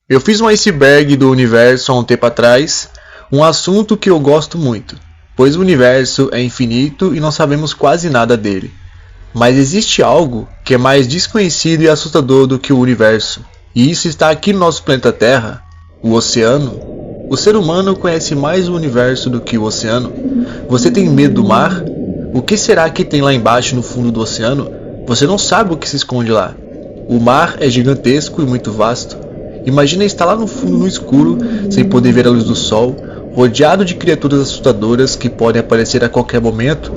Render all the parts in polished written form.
Eu fiz um iceberg do universo há um tempo atrás, um assunto que eu gosto muito, pois o universo é infinito e não sabemos quase nada dele. Mas existe algo que é mais desconhecido e assustador do que o universo, e isso está aqui no nosso planeta Terra, o oceano. O ser humano conhece mais o universo do que o oceano. Você tem medo do mar? O que será que tem lá embaixo no fundo do oceano? Você não sabe o que se esconde lá. O mar é gigantesco e muito vasto. Imagina estar lá no fundo no escuro, sem poder ver a luz do sol, rodeado de criaturas assustadoras que podem aparecer a qualquer momento,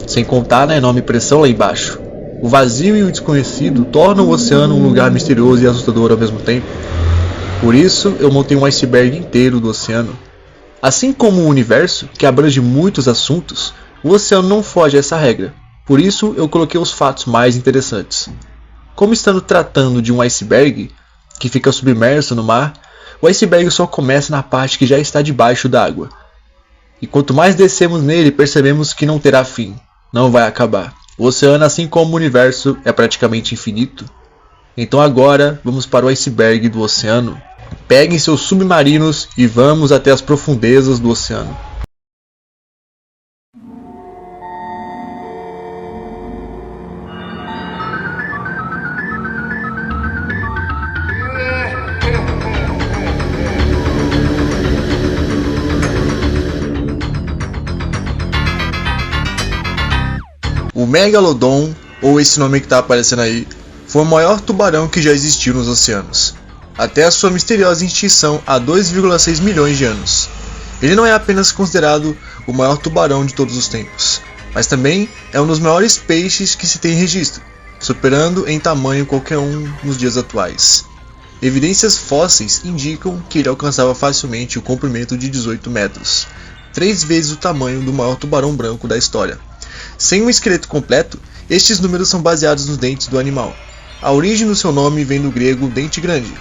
sem contar na enorme pressão lá embaixo. O vazio e o desconhecido tornam o oceano um lugar misterioso e assustador ao mesmo tempo. Por isso, eu montei um iceberg inteiro do oceano. Assim como o universo, que abrange muitos assuntos, o oceano não foge a essa regra. Por isso, eu coloquei os fatos mais interessantes. Como estando tratando de um iceberg, que fica submerso no mar, o iceberg só começa na parte que já está debaixo d'água. E quanto mais descemos nele, percebemos que não terá fim, não vai acabar. O oceano, assim como o universo, é praticamente infinito. Então agora, vamos para o iceberg do oceano. Peguem seus submarinos e vamos até as profundezas do oceano. O Megalodon, ou esse nome que está aparecendo aí, foi o maior tubarão que já existiu nos oceanos, até a sua misteriosa extinção há 2,6 milhões de anos. Ele não é apenas considerado o maior tubarão de todos os tempos, mas também é um dos maiores peixes que se tem registro, superando em tamanho qualquer um nos dias atuais. Evidências fósseis indicam que ele alcançava facilmente o comprimento de 18 metros, 3 vezes o tamanho do maior tubarão branco da história. Sem um esqueleto completo, estes números são baseados nos dentes do animal. A origem do seu nome vem do grego dente grande.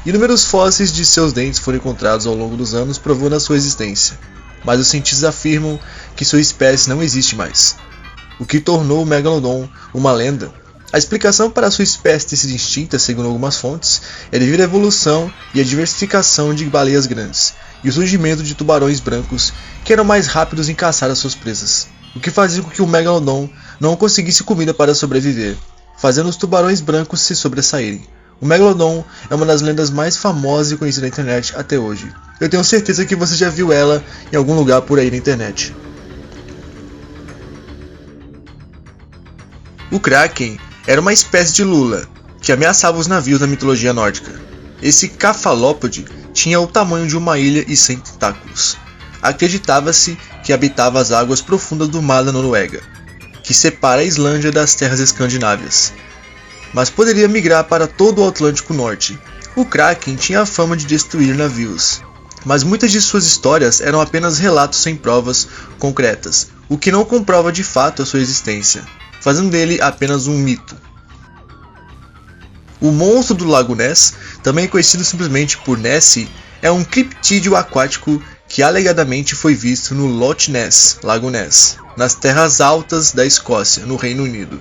Inúmeros fósseis de seus dentes foram encontrados ao longo dos anos provando a sua existência, mas os cientistas afirmam que sua espécie não existe mais, o que tornou o Megalodon uma lenda. A explicação para sua espécie ter sido extinta, segundo algumas fontes, é devido à evolução e à diversificação de baleias grandes, e o surgimento de tubarões brancos que eram mais rápidos em caçar as suas presas, o que fazia com que o Megalodon não conseguisse comida para sobreviver, fazendo os tubarões brancos se sobressaírem. O Megalodon é uma das lendas mais famosas e conhecidas da internet até hoje. Eu tenho certeza que você já viu ela em algum lugar por aí na internet. O Kraken era uma espécie de lula que ameaçava os navios da mitologia nórdica. Esse cefalópode tinha o tamanho de uma ilha e 100 tentáculos. Acreditava-se que habitava as águas profundas do mar da Noruega, que separa a Islândia das terras escandinavas, mas poderia migrar para todo o Atlântico Norte. O Kraken tinha a fama de destruir navios, mas muitas de suas histórias eram apenas relatos sem provas concretas, o que não comprova de fato a sua existência, fazendo dele apenas um mito. O monstro do Lago Ness, também conhecido simplesmente por Nessie, é um criptídeo aquático que alegadamente foi visto no Loch Ness, Lago Ness, nas terras altas da Escócia, no Reino Unido.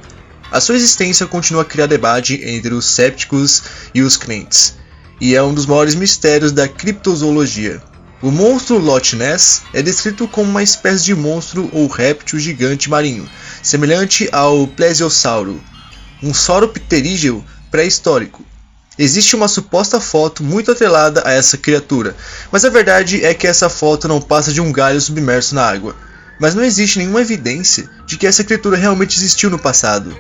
A sua existência continua a criar debate entre os céticos e os crentes, e é um dos maiores mistérios da criptozoologia. O monstro Loch Ness é descrito como uma espécie de monstro ou réptil gigante marinho, semelhante ao plesiosauro, um sauropterígeo pré-histórico. Existe uma suposta foto muito atrelada a essa criatura, mas a verdade é que essa foto não passa de um galho submerso na água. Mas não existe nenhuma evidência de que essa criatura realmente existiu no passado.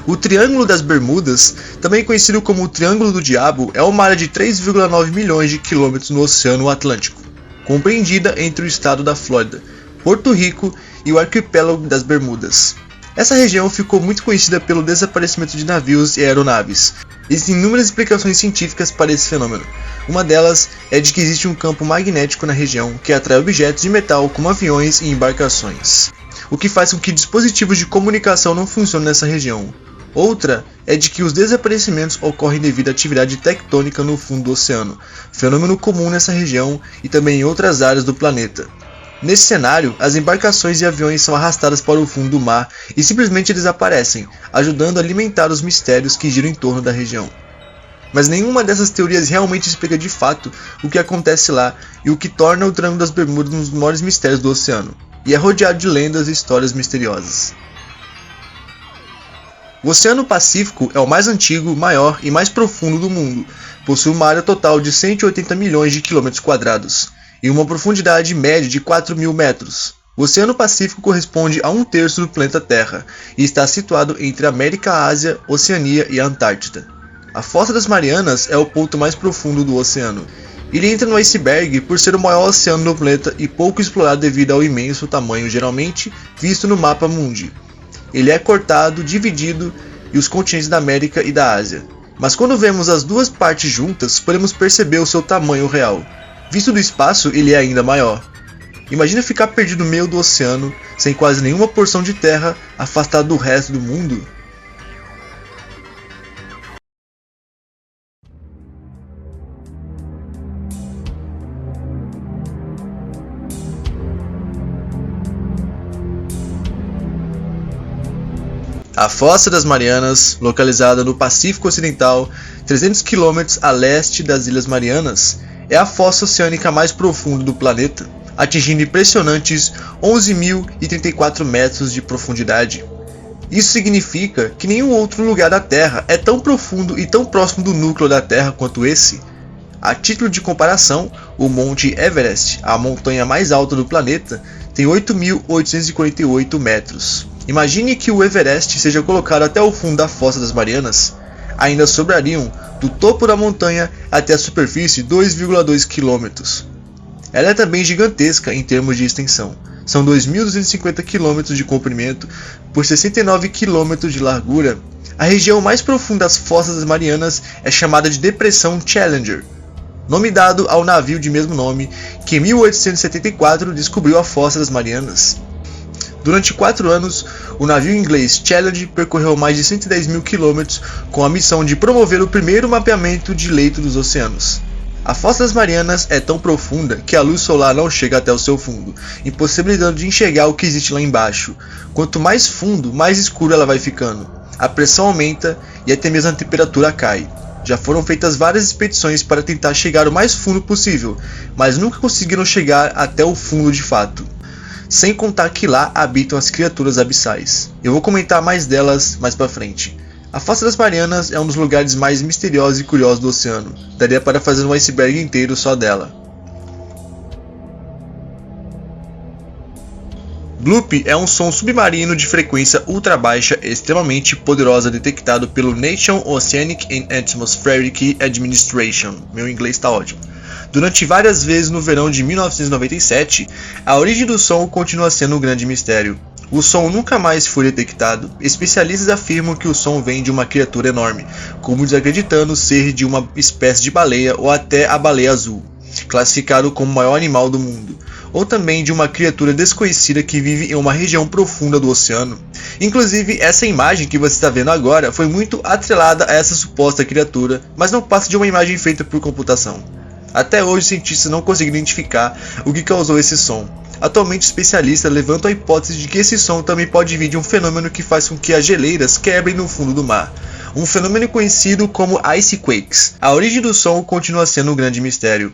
O Triângulo das Bermudas, também conhecido como o Triângulo do Diabo, é uma área de 3,9 milhões de quilômetros no Oceano Atlântico, compreendida entre o estado da Flórida, Porto Rico e o arquipélago das Bermudas. Essa região ficou muito conhecida pelo desaparecimento de navios e aeronaves. Existem inúmeras explicações científicas para esse fenômeno. Uma delas é de que existe um campo magnético na região que atrai objetos de metal como aviões e embarcações, o que faz com que dispositivos de comunicação não funcionem nessa região. Outra é de que os desaparecimentos ocorrem devido à atividade tectônica no fundo do oceano, fenômeno comum nessa região e também em outras áreas do planeta. Nesse cenário, as embarcações e aviões são arrastadas para o fundo do mar e simplesmente desaparecem, ajudando a alimentar os mistérios que giram em torno da região. mas nenhuma dessas teorias realmente explica de fato o que acontece lá e o que torna o Triângulo das Bermudas um dos maiores mistérios do oceano, e é rodeado de lendas e histórias misteriosas. O Oceano Pacífico é o mais antigo, maior e mais profundo do mundo. Possui uma área total de 180 milhões de quilômetros quadrados e uma profundidade média de 4.000 metros. O Oceano Pacífico corresponde a um terço do planeta Terra e está situado entre a América, a Ásia, Oceania e a Antártida. A Fossa das Marianas é o ponto mais profundo do oceano. Ele entra no iceberg por ser o maior oceano do planeta e pouco explorado devido ao imenso tamanho geralmente visto no mapa mundi. Ele é cortado, dividido e os continentes da América e da Ásia. Mas quando vemos as duas partes juntas, podemos perceber o seu tamanho real. Visto do espaço, ele é ainda maior. Imagina ficar perdido no meio do oceano, sem quase nenhuma porção de terra, afastado do resto do mundo. A Fossa das Marianas, localizada no Pacífico Ocidental, 300 km a leste das Ilhas Marianas, é a fossa oceânica mais profunda do planeta, atingindo impressionantes 11.034 metros de profundidade. Isso significa que nenhum outro lugar da Terra é tão profundo e tão próximo do núcleo da Terra quanto esse. A título de comparação, o Monte Everest, a montanha mais alta do planeta, tem 8.848 metros. Imagine que o Everest seja colocado até o fundo da Fossa das Marianas. Ainda sobrariam, do topo da montanha até a superfície, 2,2 km. Ela é também gigantesca em termos de extensão. São 2.250 km de comprimento por 69 km de largura. A região mais profunda das Fossas das Marianas é chamada de Depressão Challenger, nome dado ao navio de mesmo nome que em 1874 descobriu a Fossa das Marianas. Durante 4 anos, o navio inglês Challenger percorreu mais de 110 mil quilômetros com a missão de promover o primeiro mapeamento de leito dos oceanos. A Fossa das Marianas é tão profunda que a luz solar não chega até o seu fundo, impossibilitando de enxergar o que existe lá embaixo. Quanto mais fundo, mais escuro ela vai ficando. A pressão aumenta e até mesmo a temperatura cai. Já foram feitas várias expedições para tentar chegar o mais fundo possível, mas nunca conseguiram chegar até o fundo de fato. Sem contar que lá habitam as criaturas abissais. Eu vou comentar mais delas mais pra frente. A Fossa das Marianas é um dos lugares mais misteriosos e curiosos do oceano. Daria para fazer um iceberg inteiro só dela. Bloop é um som submarino de frequência ultra baixa extremamente poderosa detectado pelo National Oceanic and Atmospheric Administration. Meu inglês está ótimo. Durante várias vezes no verão de 1997, a origem do som continua sendo um grande mistério. O som nunca mais foi detectado. Especialistas afirmam que o som vem de uma criatura enorme, como desacreditando ser de uma espécie de baleia ou até a baleia azul, classificado como o maior animal do mundo, ou também de uma criatura desconhecida que vive em uma região profunda do oceano. Inclusive, essa imagem que você está vendo agora foi muito atrelada a essa suposta criatura, mas não passa de uma imagem feita por computação. Até hoje, os cientistas não conseguiram identificar o que causou esse som. Atualmente, especialistas levantam a hipótese de que esse som também pode vir de um fenômeno que faz com que as geleiras quebrem no fundo do mar, um fenômeno conhecido como icequakes. A origem do som continua sendo um grande mistério.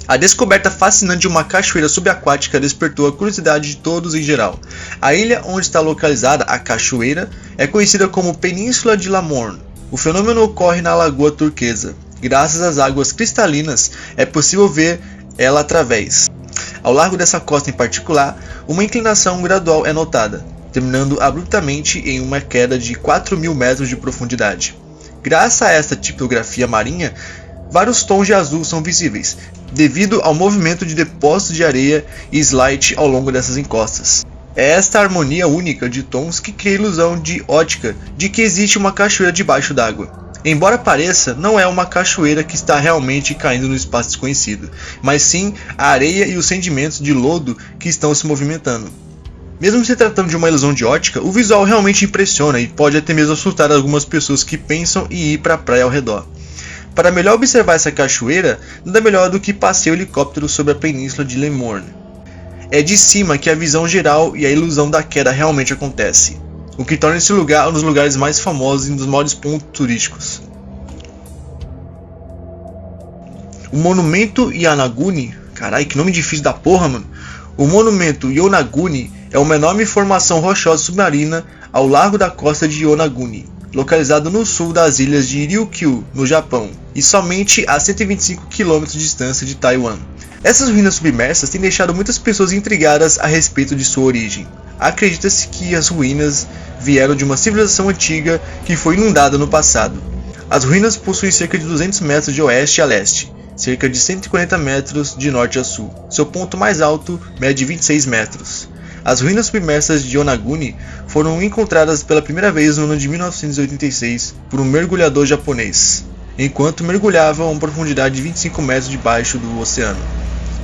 A descoberta fascinante de uma cachoeira subaquática despertou a curiosidade de todos em geral. A ilha onde está localizada a cachoeira é conhecida como Península de Lamorne. O fenômeno ocorre na Lagoa Turquesa. Graças às águas cristalinas, é possível ver ela através. Ao largo dessa costa em particular, uma inclinação gradual é notada, terminando abruptamente em uma queda de 4.000 metros de profundidade. Graças a esta tipografia marinha, vários tons de azul são visíveis, devido ao movimento de depósitos de areia e slite ao longo dessas encostas. É esta harmonia única de tons que cria a ilusão de ótica de que existe uma cachoeira debaixo d'água. Embora pareça, não é uma cachoeira que está realmente caindo no espaço desconhecido, mas sim a areia e os sedimentos de lodo que estão se movimentando. Mesmo se tratando de uma ilusão de ótica, o visual realmente impressiona e pode até mesmo assustar algumas pessoas que pensam em ir para a praia ao redor. Para melhor observar essa cachoeira, nada melhor do que passeio helicóptero sobre a península de Lamorne. É de cima que a visão geral e a ilusão da queda realmente acontece, o que torna esse lugar um dos lugares mais famosos e um dos maiores pontos turísticos. O Monumento Yonaguni, carai, que nome difícil da porra, mano. O Monumento Yonaguni é uma enorme formação rochosa submarina ao largo da costa de Yonaguni, localizado no sul das ilhas de Ryukyu, no Japão, e somente a 125 km de distância de Taiwan. Essas ruínas submersas têm deixado muitas pessoas intrigadas a respeito de sua origem. Acredita-se que as ruínas vieram de uma civilização antiga que foi inundada no passado. As ruínas possuem cerca de 200 metros de oeste a leste, cerca de 140 metros de norte a sul. Seu ponto mais alto mede 26 metros. As ruínas submersas de Yonaguni foram encontradas pela primeira vez no ano de 1986 por um mergulhador japonês, enquanto mergulhava a uma profundidade de 25 metros debaixo do oceano.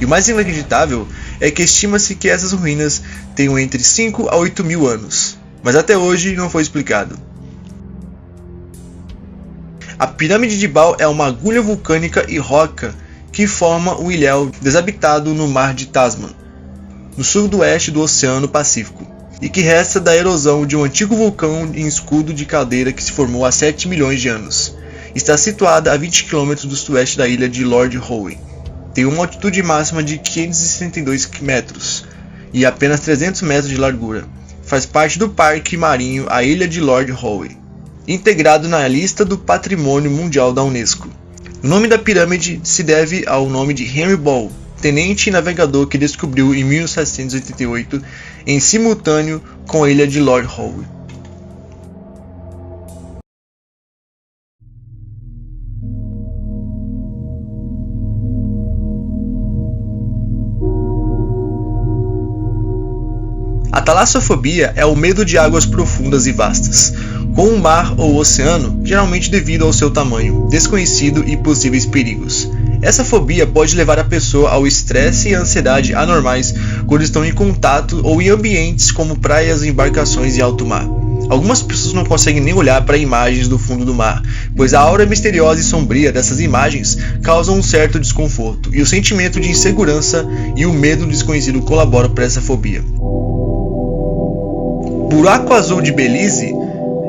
E o mais inacreditável é que estima-se que essas ruínas tenham entre 5 a 8 mil anos, mas até hoje não foi explicado. A pirâmide de Baal é uma agulha vulcânica e roca que forma um ilhéu desabitado no mar de Tasman, no sudoeste do Oceano Pacífico, e que resta da erosão de um antigo vulcão em escudo de caldeira que se formou há 7 milhões de anos. Está situada a 20 km do sudoeste da ilha de Lord Howe. Tem uma altitude máxima de 562 metros e apenas 300 metros de largura. Faz parte do Parque Marinho a Ilha de Lord Howe, integrado na lista do Patrimônio Mundial da Unesco. O nome da pirâmide se deve ao nome de Henry Ball, tenente e navegador que descobriu em 1788, em simultâneo com a ilha de Lord Howe. A talassofobia é o medo de águas profundas e vastas, com o mar ou o oceano, geralmente devido ao seu tamanho, desconhecido e possíveis perigos. Essa fobia pode levar a pessoa ao estresse e ansiedade anormais quando estão em contato ou em ambientes como praias e embarcações em alto mar. Algumas pessoas não conseguem nem olhar para imagens do fundo do mar, pois a aura misteriosa e sombria dessas imagens causam um certo desconforto, e o sentimento de insegurança e o medo do desconhecido colaboram para essa fobia. O Buraco Azul de Belize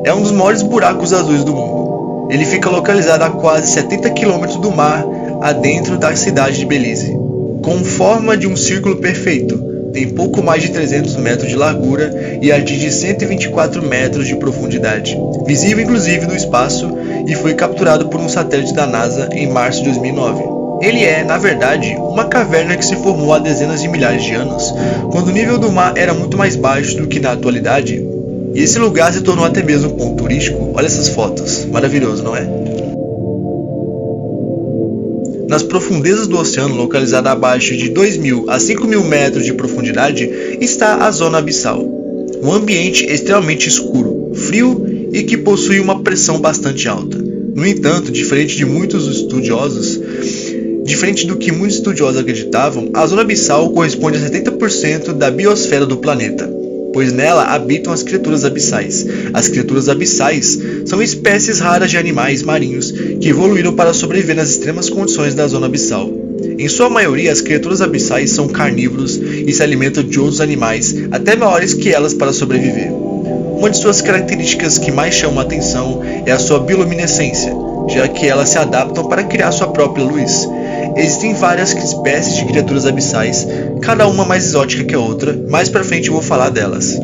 é um dos maiores buracos azuis do mundo. Ele fica localizado a quase 70 km do mar adentro da cidade de Belize. Com forma de um círculo perfeito, tem pouco mais de 300 metros de largura e atinge 124 metros de profundidade, visível inclusive do espaço, e foi capturado por um satélite da NASA em março de 2009. Ele é, na verdade, uma caverna que se formou há dezenas de milhares de anos, quando o nível do mar era muito mais baixo do que na atualidade, e esse lugar se tornou até mesmo um ponto turístico. Olha essas fotos, maravilhoso, não é? Nas profundezas do oceano, localizada abaixo de 2.000 a 5.000 metros de profundidade, está a zona abissal, um ambiente extremamente escuro, frio e que possui uma pressão bastante alta. No entanto, diferente do que muitos estudiosos acreditavam, a zona abissal corresponde a 70% da biosfera do planeta, pois nela habitam as criaturas abissais. As criaturas abissais são espécies raras de animais marinhos que evoluíram para sobreviver nas extremas condições da zona abissal. Em sua maioria, as criaturas abissais são carnívoros e se alimentam de outros animais, até maiores que elas, para sobreviver. Uma de suas características que mais chamam a atenção é a sua bioluminescência, já que elas se adaptam para criar sua própria luz. Existem várias espécies de criaturas abissais, cada uma mais exótica que a outra, mais pra frente eu vou falar delas.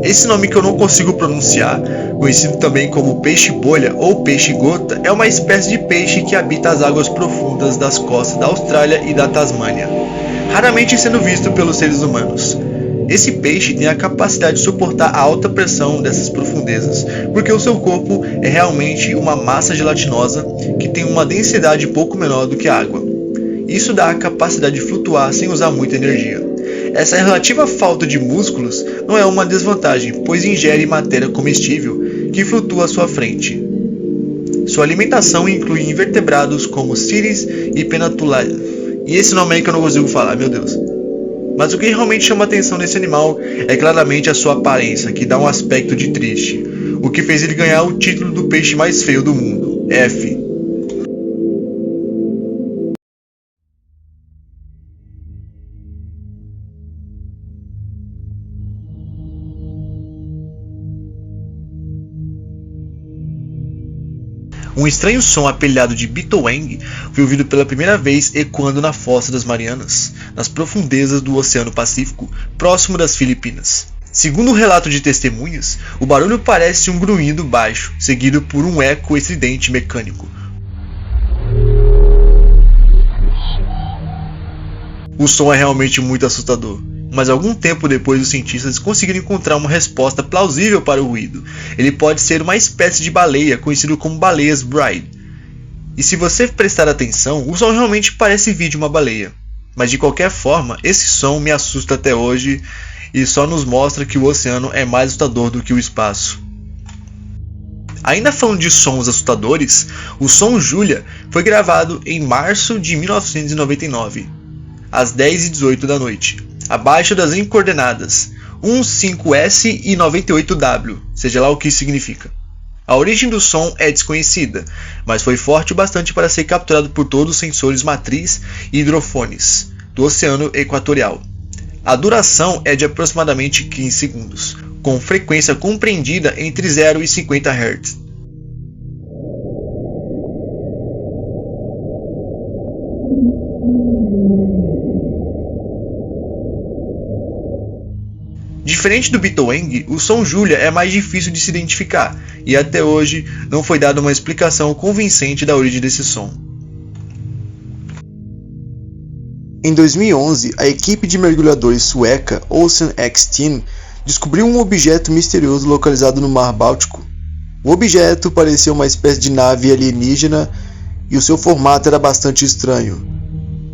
Esse nome que eu não consigo pronunciar, conhecido também como peixe-bolha ou peixe-gota, é uma espécie de peixe que habita as águas profundas das costas da Austrália e da Tasmânia, raramente sendo visto pelos seres humanos. Esse peixe tem a capacidade de suportar a alta pressão dessas profundezas, porque o seu corpo é realmente uma massa gelatinosa que tem uma densidade pouco menor do que a água. Isso dá a capacidade de flutuar sem usar muita energia. Essa relativa falta de músculos não é uma desvantagem, pois ingere matéria comestível que flutua à sua frente. Sua alimentação inclui invertebrados como Ciris e Pentatularia. E esse nome aí que eu não consigo falar, meu Deus. Mas o que realmente chama a atenção nesse animal é claramente a sua aparência, que dá um aspecto de triste, o que fez ele ganhar o título do peixe mais feio do mundo, F. Um estranho som apelidado de Bitoweng foi ouvido pela primeira vez ecoando na Fossa das Marianas, nas profundezas do Oceano Pacífico, próximo das Filipinas. Segundo o relato de testemunhas, o barulho parece um grunhido baixo, seguido por um eco estridente mecânico. O som é realmente muito assustador. Mas algum tempo depois os cientistas conseguiram encontrar uma resposta plausível para o ruído. Ele pode ser uma espécie de baleia, conhecido como baleias Bride. E se você prestar atenção, o som realmente parece vir de uma baleia. Mas de qualquer forma, esse som me assusta até hoje e só nos mostra que o oceano é mais assustador do que o espaço. Ainda falando de sons assustadores, o som Julia foi gravado em março de 1999, às 10h18 da noite. Abaixo das coordenadas 15S e 98W, seja lá o que isso significa. A origem do som é desconhecida, mas foi forte o bastante para ser capturado por todos os sensores matriz e hidrofones do Oceano Equatorial. A duração é de aproximadamente 15 segundos, com frequência compreendida entre 0 e 50 Hz. Diferente do Bitoweng, o som Julia é mais difícil de se identificar, e até hoje não foi dada uma explicação convincente da origem desse som. Em 2011, a equipe de mergulhadores sueca Ocean X-Team descobriu um objeto misterioso localizado no Mar Báltico. O objeto parecia uma espécie de nave alienígena e o seu formato era bastante estranho,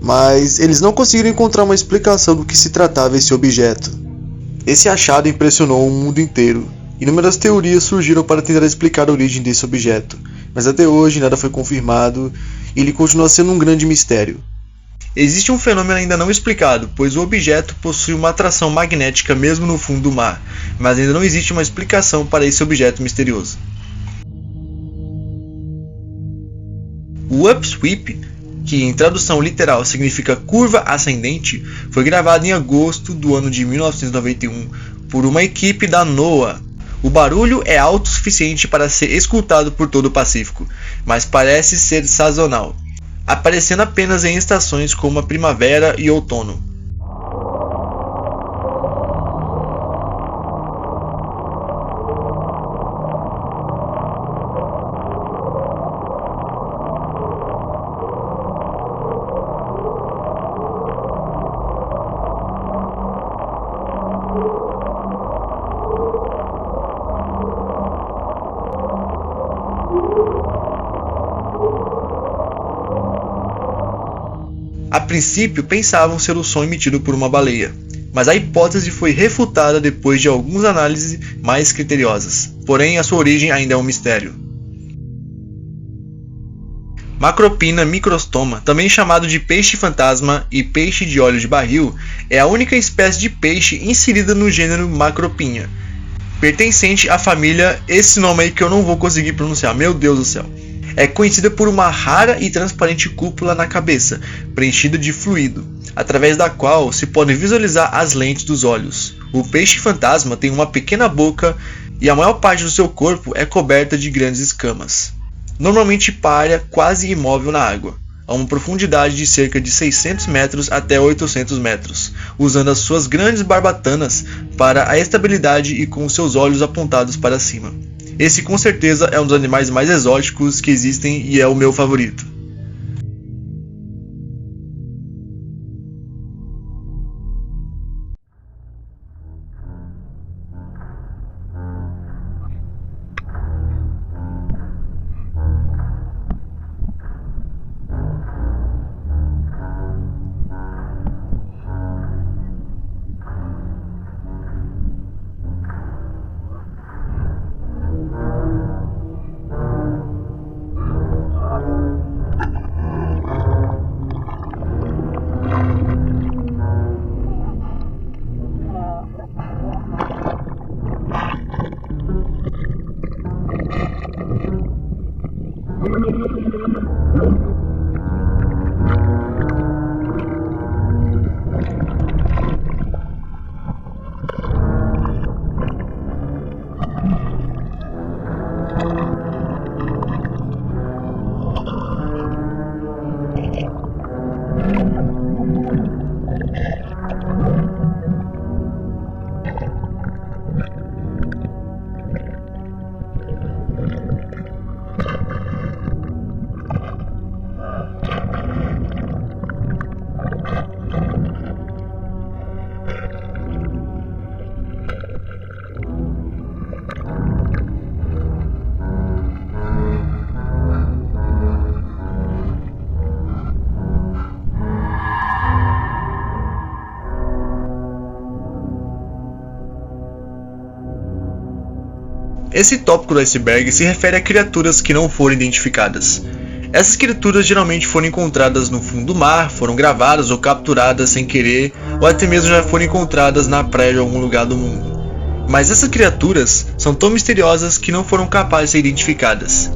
mas eles não conseguiram encontrar uma explicação do que se tratava esse objeto. Esse achado impressionou o mundo inteiro. Inúmeras teorias surgiram para tentar explicar a origem desse objeto, mas até hoje nada foi confirmado e ele continua sendo um grande mistério. Existe um fenômeno ainda não explicado, pois o objeto possui uma atração magnética mesmo no fundo do mar, mas ainda não existe uma explicação para esse objeto misterioso. O Upsweep, que em tradução literal significa curva ascendente, foi gravado em agosto do ano de 1991 por uma equipe da NOAA. O barulho é alto o suficiente para ser escutado por todo o Pacífico, mas parece ser sazonal, aparecendo apenas em estações como a primavera e outono. A princípio pensavam ser o som emitido por uma baleia, mas a hipótese foi refutada depois de algumas análises mais criteriosas, porém a sua origem ainda é um mistério. Macropina microstoma, também chamado de peixe-fantasma e peixe de olho de barril, é a única espécie de peixe inserida no gênero Macropinha, pertencente à família, esse nome aí que eu não vou conseguir pronunciar, meu Deus do céu. É conhecida por uma rara e transparente cúpula na cabeça, preenchida de fluido, através da qual se pode visualizar as lentes dos olhos. O peixe-fantasma tem uma pequena boca e a maior parte do seu corpo é coberta de grandes escamas. Normalmente para quase imóvel na água, a uma profundidade de cerca de 600 metros até 800 metros, usando as suas grandes barbatanas para a estabilidade e com seus olhos apontados para cima. Esse com certeza é um dos animais mais exóticos que existem e é o meu favorito. Esse tópico do iceberg se refere a criaturas que não foram identificadas. Essas criaturas geralmente foram encontradas no fundo do mar, foram gravadas ou capturadas sem querer, ou até mesmo já foram encontradas na praia de algum lugar do mundo. Mas essas criaturas são tão misteriosas que não foram capazes de ser identificadas.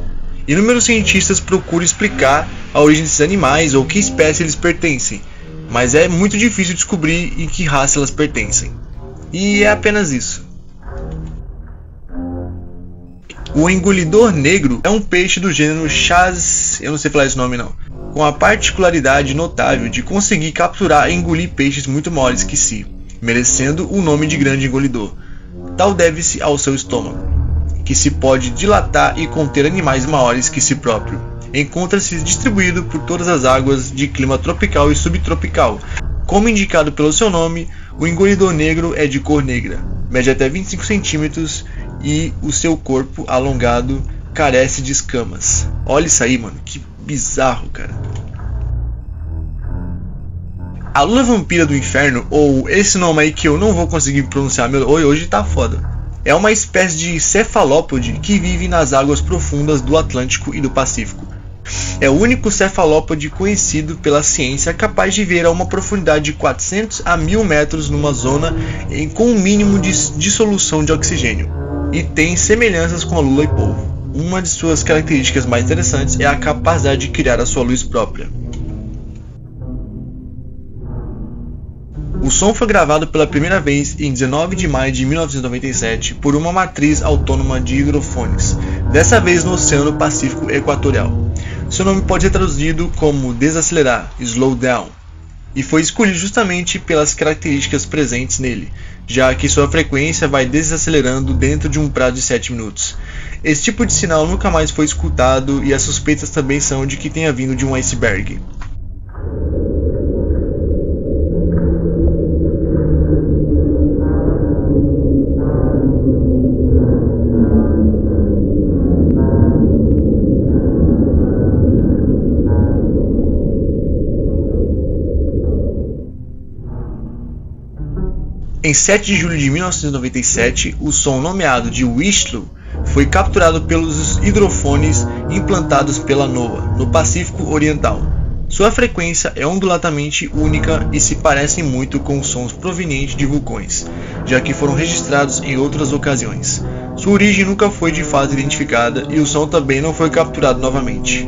Inúmeros cientistas procuram explicar a origem desses animais ou que espécie eles pertencem, mas é muito difícil descobrir em que raça elas pertencem. E é apenas isso. O engolidor negro é um peixe do gênero Chaz, eu não sei falar esse nome não, com a particularidade notável de conseguir capturar e engolir peixes muito maiores que si, merecendo o nome de grande engolidor. Tal deve-se ao seu estômago, que se pode dilatar e conter animais maiores que si próprio. Encontra-se distribuído por todas as águas de clima tropical e subtropical. Como indicado pelo seu nome, o engolidor negro é de cor negra, mede até 25 centímetros e o seu corpo alongado carece de escamas. Olha isso aí, mano, que bizarro, cara. A lula vampira do inferno, ou esse nome aí que eu não vou conseguir pronunciar, hoje tá foda. É uma espécie de cefalópode que vive nas águas profundas do Atlântico e do Pacífico. É o único cefalópode conhecido pela ciência capaz de viver a uma profundidade de 400 a 1000 metros numa zona com um mínimo de dissolução de oxigênio, e tem semelhanças com a lula e polvo. Uma de suas características mais interessantes é a capacidade de criar a sua luz própria. O som foi gravado pela primeira vez em 19 de maio de 1997 por uma matriz autônoma de hidrofones, dessa vez no Oceano Pacífico Equatorial. Seu nome pode ser traduzido como desacelerar, slow down, e foi escolhido justamente pelas características presentes nele, já que sua frequência vai desacelerando dentro de um prazo de 7 minutos. Esse tipo de sinal nunca mais foi escutado e as suspeitas também são de que tenha vindo de um iceberg. Em 7 de julho de 1997, o som nomeado de Whistle foi capturado pelos hidrofones implantados pela NOAA, no Pacífico Oriental. Sua frequência é onduladamente única e se parece muito com os sons provenientes de vulcões, já que foram registrados em outras ocasiões. Sua origem nunca foi de fato identificada e o som também não foi capturado novamente.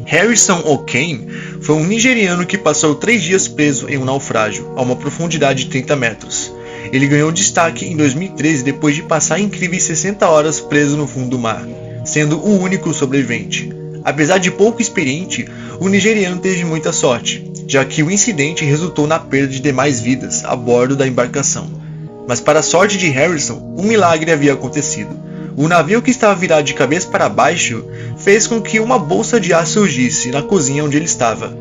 Harrison O'Kane foi um nigeriano que passou 3 dias preso em um naufrágio, a uma profundidade de 30 metros. Ele ganhou destaque em 2013 depois de passar incríveis 60 horas preso no fundo do mar, sendo o único sobrevivente. Apesar de pouco experiente, o nigeriano teve muita sorte, já que o incidente resultou na perda de demais vidas a bordo da embarcação. Mas para a sorte de Harrison, um milagre havia acontecido. O navio, que estava virado de cabeça para baixo, fez com que uma bolsa de ar surgisse na cozinha onde ele estava.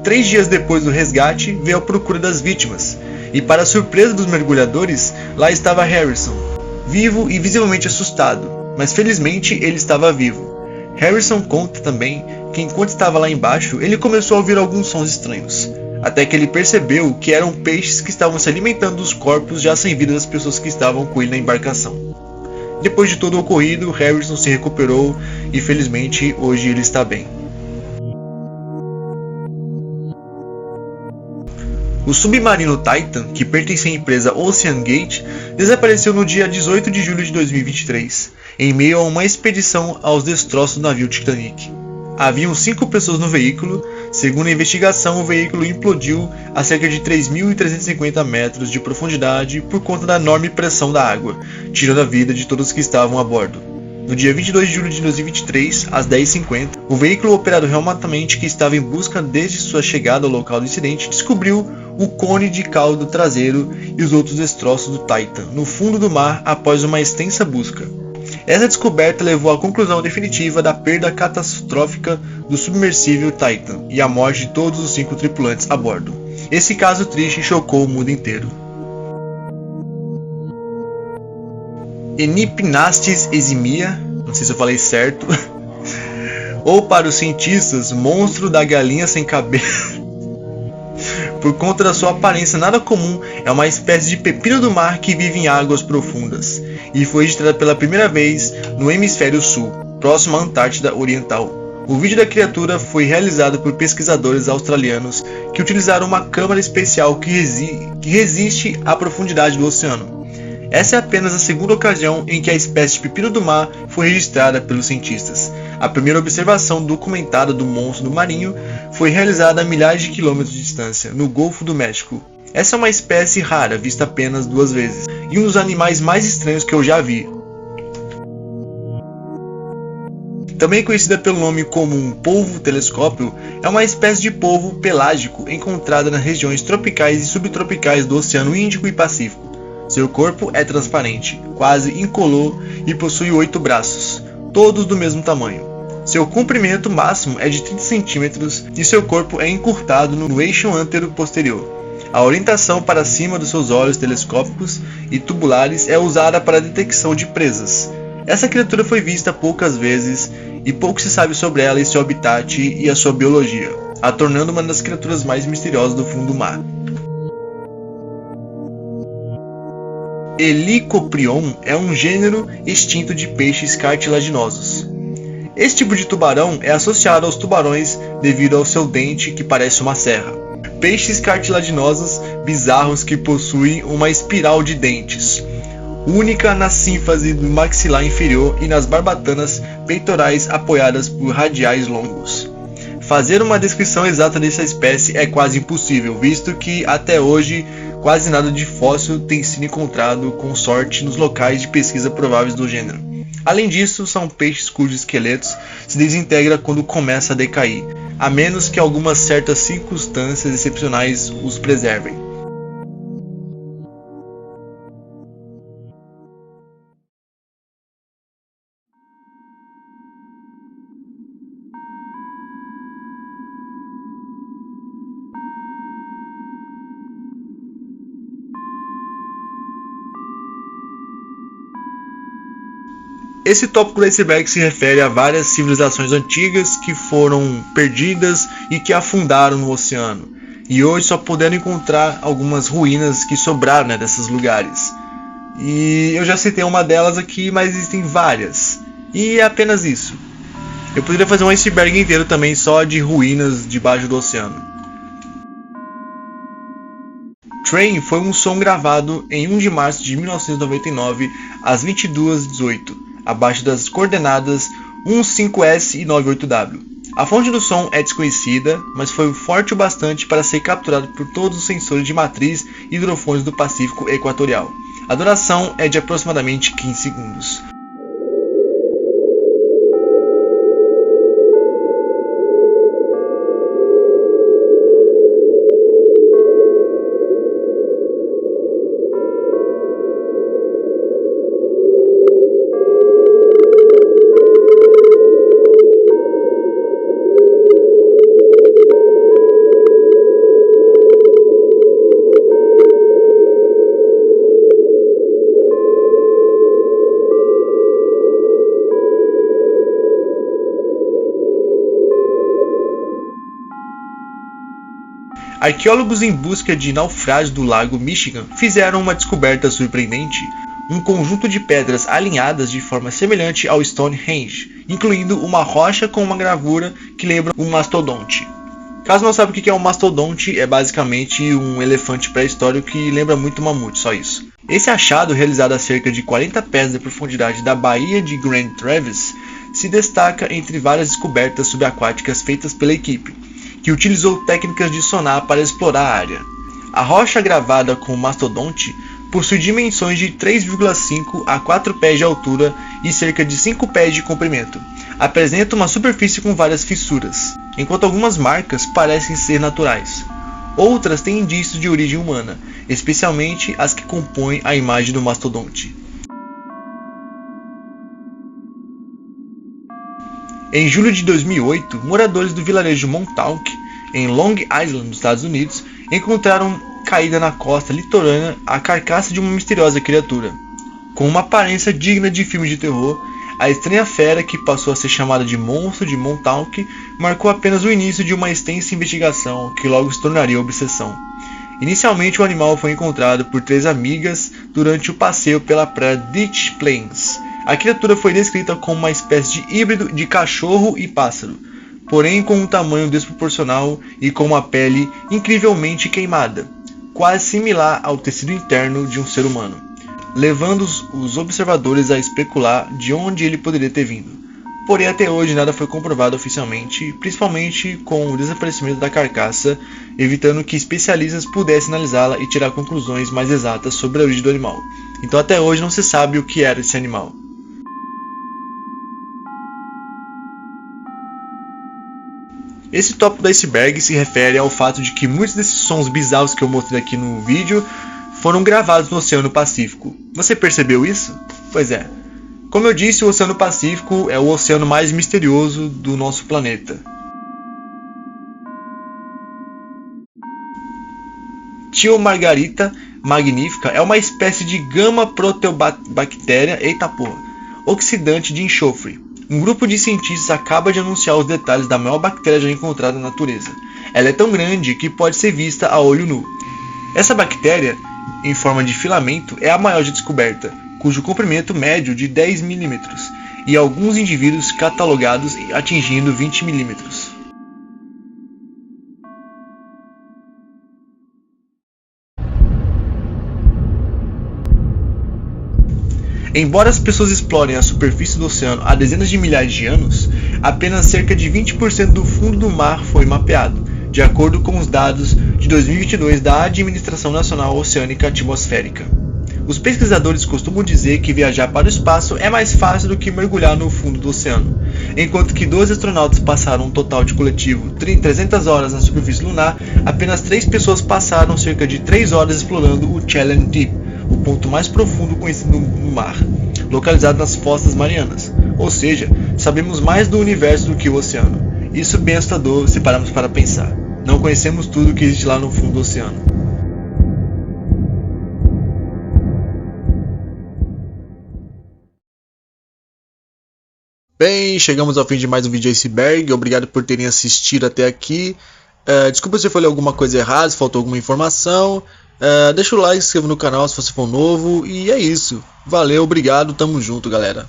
3 dias depois do resgate, veio à procura das vítimas, e para a surpresa dos mergulhadores, lá estava Harrison, vivo e visivelmente assustado, mas felizmente ele estava vivo. Harrison conta também que enquanto estava lá embaixo, ele começou a ouvir alguns sons estranhos, até que ele percebeu que eram peixes que estavam se alimentando dos corpos já sem vida das pessoas que estavam com ele na embarcação. Depois de todo o ocorrido, Harrison se recuperou e felizmente hoje ele está bem. O submarino Titan, que pertence à empresa OceanGate, desapareceu no dia 18 de julho de 2023, em meio a uma expedição aos destroços do navio Titanic. Haviam 5 pessoas no veículo. Segundo a investigação, o veículo implodiu a cerca de 3.350 metros de profundidade por conta da enorme pressão da água, tirando a vida de todos que estavam a bordo. No dia 22 de julho de 2023, às 10h50, o veículo operado remotamente, que estava em busca desde sua chegada ao local do incidente, descobriu o cone de caldo traseiro e os outros destroços do Titan no fundo do mar após uma extensa busca. Essa descoberta levou à conclusão definitiva da perda catastrófica do submersível Titan e à morte de todos os 5 tripulantes a bordo. Esse caso triste chocou o mundo inteiro. Enipnastes eximia, não sei se eu falei certo, ou para os cientistas, monstro da galinha sem cabeça. Por conta da sua aparência nada comum, é uma espécie de pepino do mar que vive em águas profundas, e foi registrada pela primeira vez no hemisfério sul, próximo à Antártida Oriental. O vídeo da criatura foi realizado por pesquisadores australianos que utilizaram uma câmera especial que resiste à profundidade do oceano. Essa é apenas a segunda ocasião em que a espécie de pepino do mar foi registrada pelos cientistas. A primeira observação documentada do monstro do marinho foi realizada a milhares de quilômetros de distância, no Golfo do México. Essa é uma espécie rara, vista apenas 2 vezes, e um dos animais mais estranhos que eu já vi. Também conhecida pelo nome comum polvo-telescópio, é uma espécie de polvo pelágico encontrada nas regiões tropicais e subtropicais do Oceano Índico e Pacífico. Seu corpo é transparente, quase incolor, e possui 8 braços, todos do mesmo tamanho. Seu comprimento máximo é de 30 cm e seu corpo é encurtado no eixo antero-posterior. A orientação para cima dos seus olhos telescópicos e tubulares é usada para a detecção de presas. Essa criatura foi vista poucas vezes e pouco se sabe sobre ela e seu habitat e a sua biologia, a tornando uma das criaturas mais misteriosas do fundo do mar. Helicoprion é um gênero extinto de peixes cartilaginosos. Esse tipo de tubarão é associado aos tubarões devido ao seu dente que parece uma serra. Peixes cartilaginosos bizarros que possuem uma espiral de dentes, única na sínfase do maxilar inferior e nas barbatanas peitorais apoiadas por radiais longos. Fazer uma descrição exata dessa espécie é quase impossível, visto que até hoje quase nada de fóssil tem sido encontrado com sorte nos locais de pesquisa prováveis do gênero. Além disso, são peixes cujos esqueletos se desintegram quando começa a decair, a menos que algumas certas circunstâncias excepcionais os preservem. Esse tópico do iceberg se refere a várias civilizações antigas que foram perdidas e que afundaram no oceano, e hoje só puderam encontrar algumas ruínas que sobraram desses lugares. E eu já citei uma delas aqui, mas existem várias, e é apenas isso. Eu poderia fazer um iceberg inteiro também só de ruínas debaixo do oceano. Train foi um som gravado em 1 de março de 1999 às 22h18. Abaixo das coordenadas 15S e 98W. A fonte do som é desconhecida, mas foi forte o bastante para ser capturado por todos os sensores de matriz e hidrofones do Pacífico Equatorial. A duração é de aproximadamente 15 segundos. Arqueólogos em busca de naufrágios do lago Michigan fizeram uma descoberta surpreendente: um conjunto de pedras alinhadas de forma semelhante ao Stonehenge, incluindo uma rocha com uma gravura que lembra um mastodonte. Caso não saiba o que é um mastodonte, é basicamente um elefante pré-histórico que lembra muito um mamute, só isso. Esse achado, realizado a cerca de 40 pés de profundidade da Baía de Grand Traverse, se destaca entre várias descobertas subaquáticas feitas pela equipe, que utilizou técnicas de sonar para explorar a área. A rocha gravada com o mastodonte possui dimensões de 3,5 a 4 pés de altura e cerca de 5 pés de comprimento. Apresenta uma superfície com várias fissuras, enquanto algumas marcas parecem ser naturais. Outras têm indícios de origem humana, especialmente as que compõem a imagem do mastodonte. Em julho de 2008, moradores do vilarejo Montauk, em Long Island, nos Estados Unidos, encontraram caída na costa litorânea a carcaça de uma misteriosa criatura. Com uma aparência digna de filme de terror, a estranha fera, que passou a ser chamada de Monstro de Montauk, marcou apenas o início de uma extensa investigação que logo se tornaria obsessão. Inicialmente, o animal foi encontrado por 3 amigas durante o passeio pela praia Ditch Plains. A criatura foi descrita como uma espécie de híbrido de cachorro e pássaro, porém com um tamanho desproporcional e com uma pele incrivelmente queimada, quase similar ao tecido interno de um ser humano, levando os observadores a especular de onde ele poderia ter vindo. Porém, até hoje nada foi comprovado oficialmente, principalmente com o desaparecimento da carcaça, evitando que especialistas pudessem analisá-la e tirar conclusões mais exatas sobre a origem do animal. Então até hoje não se sabe o que era esse animal. Esse tópico do iceberg se refere ao fato de que muitos desses sons bizarros que eu mostrei aqui no vídeo foram gravados no Oceano Pacífico. Você percebeu isso? Pois é. Como eu disse, o Oceano Pacífico é o oceano mais misterioso do nosso planeta. Thiomargarita magnifica é uma espécie de gama proteobactéria, oxidante de enxofre. Um grupo de cientistas acaba de anunciar os detalhes da maior bactéria já encontrada na natureza. Ela é tão grande que pode ser vista a olho nu. Essa bactéria, em forma de filamento, é a maior já descoberta, cujo comprimento médio de 10 mm, e alguns indivíduos catalogados atingindo 20 mm. Embora as pessoas explorem a superfície do oceano há dezenas de milhares de anos, apenas cerca de 20% do fundo do mar foi mapeado, de acordo com os dados de 2022 da Administração Nacional Oceânica Atmosférica. Os pesquisadores costumam dizer que viajar para o espaço é mais fácil do que mergulhar no fundo do oceano. Enquanto que 12 astronautas passaram um total de coletivo 300 horas na superfície lunar, apenas 3 pessoas passaram cerca de 3 horas explorando o Challenger Deep, o ponto mais profundo conhecido no mar, localizado nas Fossas Marianas. Ou seja, sabemos mais do universo do que o oceano. Isso é bem assustador se pararmos para pensar. Não conhecemos tudo que existe lá no fundo do oceano. Bem, chegamos ao fim de mais um vídeo iceberg. Obrigado por terem assistido até aqui. Desculpa se eu falei alguma coisa errada, se faltou alguma informação. Deixa o like, se inscreva no canal se você for novo. E é isso. Valeu, obrigado, tamo junto, galera.